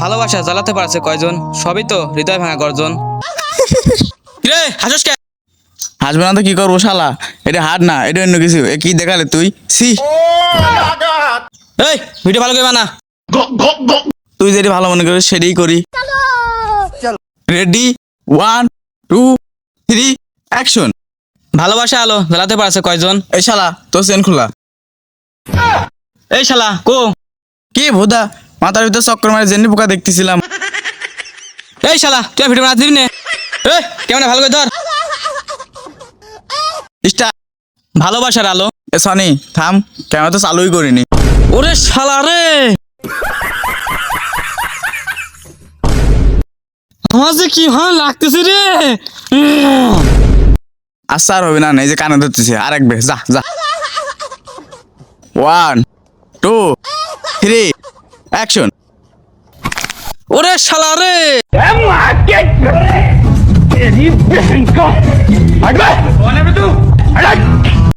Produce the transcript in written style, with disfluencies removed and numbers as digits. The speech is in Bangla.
ভালোবাসা জ্বালাতে পারছে কয়জন, সবই তো হৃদয় ভাঙা গর্জন। রে হাসস কে? হাসবে না তো কি করবো শালা, এটা হার না, এটা অন্য কিছু। এ কি দেখালে তুই? সি, এই ভিডিও ভালো করে বানা। তুই যেটি ভালো মনে করিস সেটাই করি। Ready, 1 2 3 action. ভালোবাসা আলো জ্বালাতে পারছে কয়জন? এই শালা তোর চেন খোলা। এই শালা কো? কি ভোদা, মাথার ভিতর চক্কর মারে জেনি পোকা দেখতেছিলাম। এই শালা তুই ভিডিও বানা দিবি না? এই কেমন ভালো করে ধর। স্টার্ট। ভালোবাসার আলো। এ সনি থাম, ক্যামেরা তো চালুই করিনি। ওরে শালা রে, আমার যে কি ভালো লাগতেছে রে। আচ্ছা আর হবে না, এই যে কানে ধরতেছে, আর এক বেশ, যা যা। 1 2 3 অ্যাকশন। ওরে শালা রে, तेरी बहन का हट बे कौन है बे तू हट